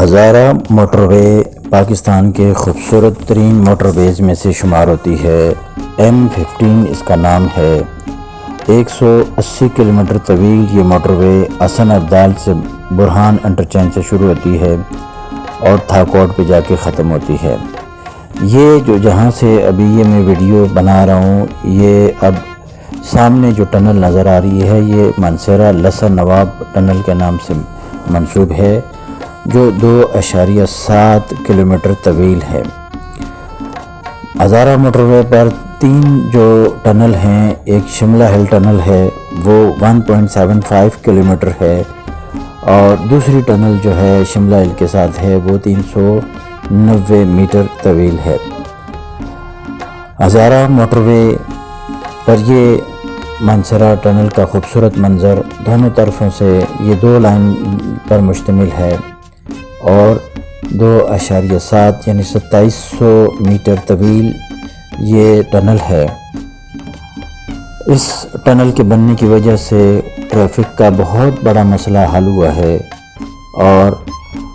Hazara motor وے پاکستان کے خوبصورت ترین motor ویز میں سے شمار ہوتی ہے۔ M15 اس کا نام ہے۔ 180 کلومیٹر طویل یہ موٹر وے حسن ابدال سے برہان انٹرچینج سے شروع ہوتی ہے اور تھاکوٹ پہ جا کے ختم ہوتی ہے۔ یہ جو جہاں سے ابھی یہ میں ویڈیو بنا رہا ہوں، یہ اب سامنے جو ٹنل نظر آ رہی ہے یہ مانسہرہ لسا نواب ٹنل کے نام سے منسوب ہے، جو 2.7 کلومیٹر طویل ہے۔ ہزارہ موٹر وے پر 3 جو ٹنل ہیں، ایک شملہ ہل ٹنل ہے وہ 1.75 کلومیٹر ہے، اور دوسری ٹنل جو ہے شملہ ہل کے ساتھ ہے وہ 390 میٹر طویل ہے۔ ہزارہ موٹر وے پر یہ مانسہرہ ٹنل کا خوبصورت منظر دونوں طرفوں سے یہ 2 لائن پر مشتمل ہے اور 2.7 یعنی 2700 میٹر طویل یہ ٹنل ہے۔ اس ٹنل کے بننے کی وجہ سے ٹریفک کا بہت بڑا مسئلہ حل ہوا ہے، اور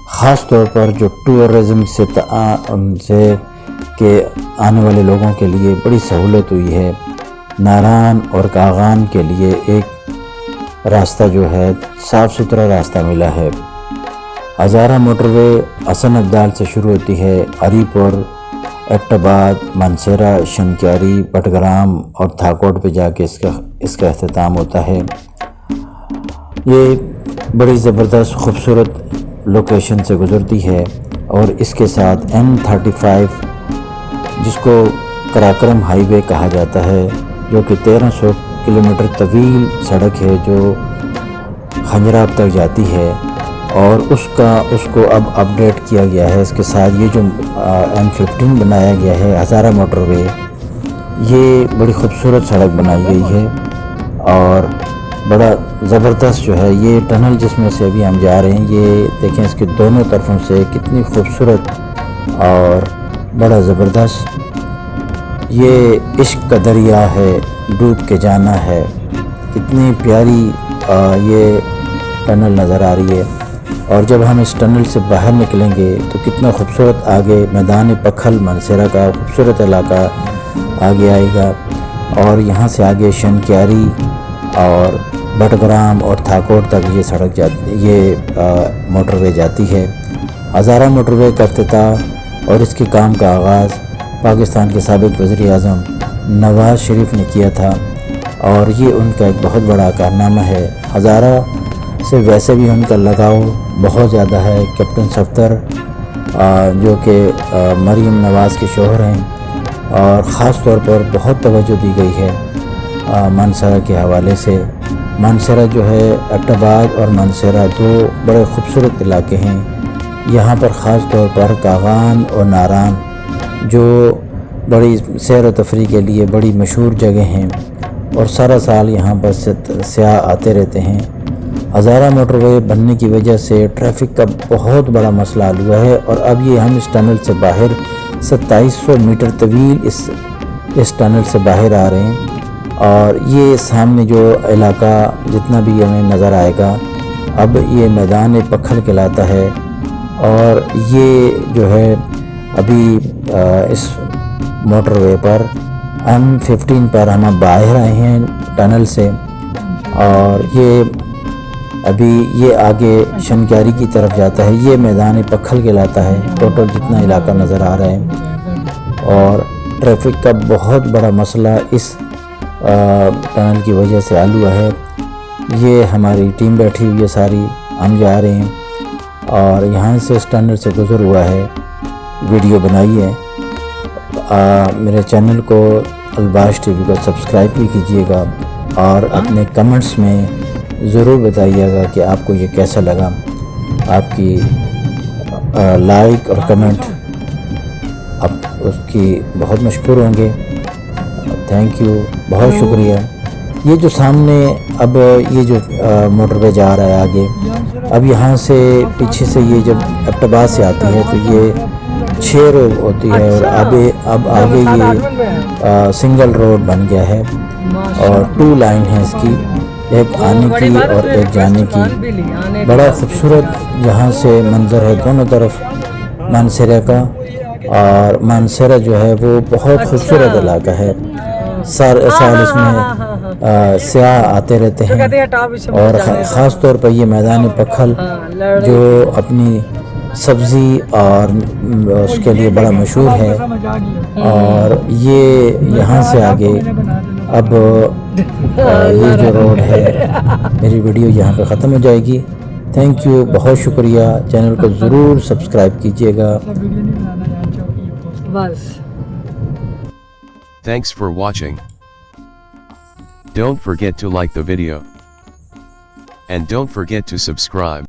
خاص طور پر جو ٹورزم سے کہ آنے والے لوگوں کے لیے بڑی سہولت ہوئی ہے۔ ناران اور کاغان کے لیے ایک راستہ جو ہے صاف ستھرا راستہ ملا ہے۔ ہزارہ موٹر وے حسن ابدال سے شروع ہوتی ہے، ہری پور، ایبٹ آباد، مانسہرہ، شنکیاری، بٹگرام اور تھاکوٹ پہ جا کے اس کا اختتام ہوتا ہے۔ یہ بڑی زبردست خوبصورت لوکیشن سے گزرتی ہے، اور اس کے ساتھ M35 جس کو قراقرم ہائی وے کہا جاتا ہے، جو کہ 1300 کلومیٹر طویل سڑک ہے جو خنجراب تک جاتی ہے، اور اس کو اب اپڈیٹ کیا گیا ہے۔ اس کے ساتھ یہ جو M15 بنایا گیا ہے ہزارہ موٹر وے، یہ بڑی خوبصورت سڑک بنائی گئی ہے، اور بڑا زبردست جو ہے یہ ٹنل جس میں سے ابھی ہم جا رہے ہیں، یہ دیکھیں اس کے دونوں طرفوں سے کتنی خوبصورت اور بڑا زبردست یہ عشق کا دریا ہے، ڈوب کے جانا ہے۔ کتنی پیاری یہ ٹنل نظر آ رہی ہے، اور جب ہم اس ٹنل سے باہر نکلیں گے تو کتنا خوبصورت آگے میدان پکھل مانسہرہ کا خوبصورت علاقہ آگے آئے گا، اور یہاں سے آگے شنکیاری اور بٹگرام اور تھاکوٹ تک یہ سڑک یہ موٹر وے جاتی ہے۔ ہزارہ موٹر وے کا افتتاح اور اس کے کام کا آغاز پاکستان کے سابق وزیر اعظم نواز شریف نے کیا تھا، اور یہ ان کا ایک بہت بڑا کارنامہ ہے۔ ہزارہ سے ویسے بھی ان کا لگاؤ بہت زیادہ ہے۔ کیپٹن صفدر جو کہ مریم نواز کے شوہر ہیں، اور خاص طور پر بہت توجہ دی گئی ہے مانسہرہ کے حوالے سے۔ مانسہرہ جو ہے ایبٹ آباد اور مانسہرہ 2 بڑے خوبصورت علاقے ہیں۔ یہاں پر خاص طور پر کاغان اور ناران جو بڑی سیر و تفریح کے لیے بڑی مشہور جگہ ہیں، اور سارا سال یہاں پر سیاح آتے رہتے ہیں۔ ہزارہ موٹر وے بننے کی وجہ سے ٹریفک کا بہت بڑا مسئلہ حل ہوا ہے، اور اب یہ ہم اس ٹنل سے باہر 2700 میٹر طویل اس ٹنل سے باہر آ رہے ہیں، اور یہ سامنے جو علاقہ جتنا بھی ہمیں نظر آئے گا اب یہ میدان پکھل کہلاتا ہے، اور یہ جو ہے ابھی اس موٹر وے پر M15 پر ہم باہر آئے ہیں ٹنل سے، اور یہ ابھی یہ آگے شنکیاری کی طرف جاتا ہے۔ یہ میدان پکھل کہلاتا ہے ٹوٹل جتنا علاقہ نظر آ رہا ہے، اور ٹریفک کا بہت بڑا مسئلہ اس ٹنل کی وجہ سے حل ہوا ہے۔ یہ ہماری ٹیم بیٹھی ہوئی ہے ساری، ہم جا رہے ہیں، اور یہاں سے اس ٹنل سے گزر ہوا ہے، ویڈیو بنائی ہے۔ میرے چینل کو الباش ٹی وی کو سبسکرائب بھی کیجیے گا، اور اپنے کمنٹس میں ضرور بتائیے گا کہ آپ کو یہ کیسا لگا۔ آپ کی لائک اور کمنٹ اب اس کی بہت مشکور ہوں گے۔ تھینک یو، بہت شکریہ۔ یہ جو سامنے اب یہ جو موٹر وے جا رہا ہے آگے، اب یہاں سے پیچھے سے یہ جب ایبٹ آباد سے آتی ہے تو یہ 6 روڈ ہوتی ہے، اور اب آگے یہ سنگل روڈ بن گیا ہے، اور 2 لائن ہے اس کی، ایک آنے کی اور ایک جانے کی بڑا خوبصورت یہاں سے منظر ہے دونوں طرف مانسیرا کا. اور مانسیرا جو ہے وہ بہت خوبصورت علاقہ ہے. سال اس میں سیاح آتے رہتے ہیں اور خاص طور پر یہ میدان پکھل جو اپنی سبزی اور اس کے لیے بڑا مشہور ہے. اور یہ یہاں سے آگے اب یہ جو روڈ ہے میری ویڈیو یہاں پہ ختم ہو جائے گی. تھینک یو، بہت شکریہ. چینل کو ضرور سبسکرائب کیجیے گا. Thanks for watching. Don't forget to like the video. And don't forget to subscribe.